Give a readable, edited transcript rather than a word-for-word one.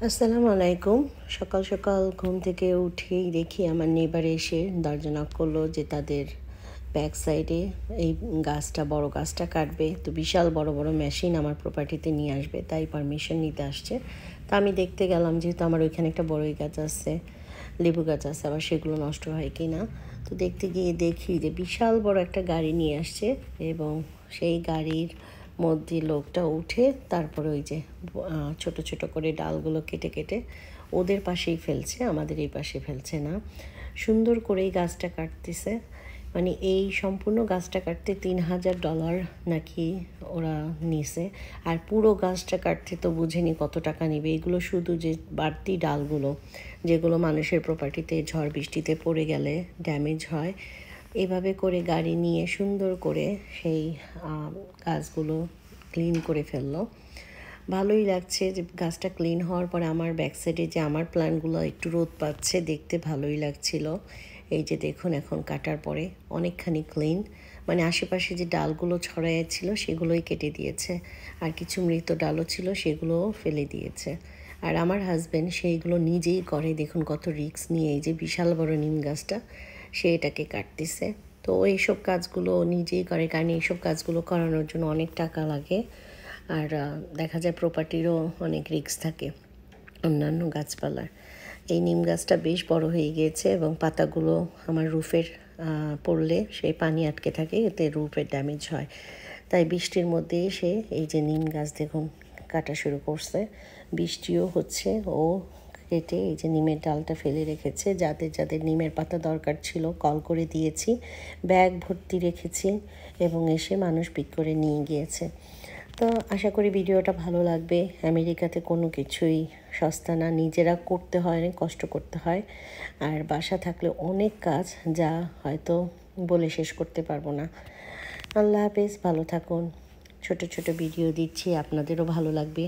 আসসালামু আলাইকুম। সকাল সকাল ঘুম থেকে উঠেই দেখি আমার নেইবার এসে দরজা নক করলো যে তাদের ব্যাক সাইডে এই গাছটা বড় গাছটা কাটবে, তো বিশাল বড় বড় মেশিন আমার প্রপার্টিতে নিয়ে আসবে, তাই পারমিশন নিতে আসছে। তা আমি দেখতে গেলাম, যেহেতু আমার ওইখানে একটা বড়ই গাছ আছে, লেবু গাছ আছে, আবার সেগুলো নষ্ট হয় কি না। তো দেখতে গিয়ে দেখি যে বিশাল বড় একটা গাড়ি নিয়ে আসছে এবং সেই গাড়ির মধ্যে লোকটা উঠে তারপরে ওই যে ছোট ছোট করে ডালগুলো কেটে কেটে ওদের পাশেই ফেলছে, আমাদের এই পাশে ফেলছে না। সুন্দর করে এই গাছটা কাটতেছে, মানে এই সম্পূর্ণ গাছটা কাটতে $3000 নাকি ওরা নিছে। আর পুরো গাছটা কাটতে তো বুঝেনি কত টাকা নেবে। এগুলো শুধু যে বাড়তি ডালগুলো, যেগুলো মানুষের প্রপার্টিতে ঝড় বৃষ্টিতে পড়ে গেলে ড্যামেজ হয়, এভাবে করে গাড়ি নিয়ে সুন্দর করে সেই গাছগুলো ক্লিন করে ফেললো। ভালোই লাগছে যে গাছটা ক্লিন হওয়ার পরে আমার ব্যাক সাইডে যে আমার প্ল্যান্টগুলো একটু রোদ পাচ্ছে, দেখতে ভালোই লাগছিল। এই যে দেখুন, এখন কাটার পরে অনেকখানি ক্লিন, মানে আশেপাশে যে ডালগুলো ছড়াইয়া ছিল সেগুলোই কেটে দিয়েছে, আর কিছু মৃত ডালও ছিল সেগুলোও ফেলে দিয়েছে। আর আমার হাজব্যান্ড সেইগুলো নিজেই করে, দেখুন কত রিস্ক নিয়ে এই যে বিশাল বড় নিম গাছটা সে এটাকে কাটতেছে। তো এইসব কাজগুলো নিজেই করে, কারণ এইসব কাজগুলো করানোর জন্য অনেক টাকা লাগে। আর দেখা যায় প্রপার্টিরও অনেক রিস্ক থাকে অন্যান্য গাছপালার। এই নিম গাছটা বেশ বড় হয়ে গিয়েছে এবং পাতাগুলো আমার রুফের পড়লে সেই পানি আটকে থাকে, এতে রুফের ড্যামেজ হয়। তাই বৃষ্টির মধ্যে এসে এই যে নিম গাছ দেখুন কাটা শুরু করছে, বৃষ্টিও হচ্ছে, ও কেটে এই যে নিমের ডালটা ফেলে রেখেছে। যাদের যাদের নিমের পাতা দরকার ছিল কল করে দিয়েছি, ব্যাগ ভর্তি রেখেছি এবং এসে মানুষ পিক করে নিয়ে গিয়েছে। তো আশা করি ভিডিওটা ভালো লাগবে। আমেরিকাতে কোনো কিছুই সস্তা না, নিজেরা করতে হয়, অনেক কষ্ট করতে হয়, আর বাসা থাকলে অনেক কাজ যা হয়তো বলে শেষ করতে পারবো না। আল্লাহ হাফেজ, ভালো থাকুন। ছোট ছোট ভিডিও দিচ্ছি, আপনাদেরও ভালো লাগবে।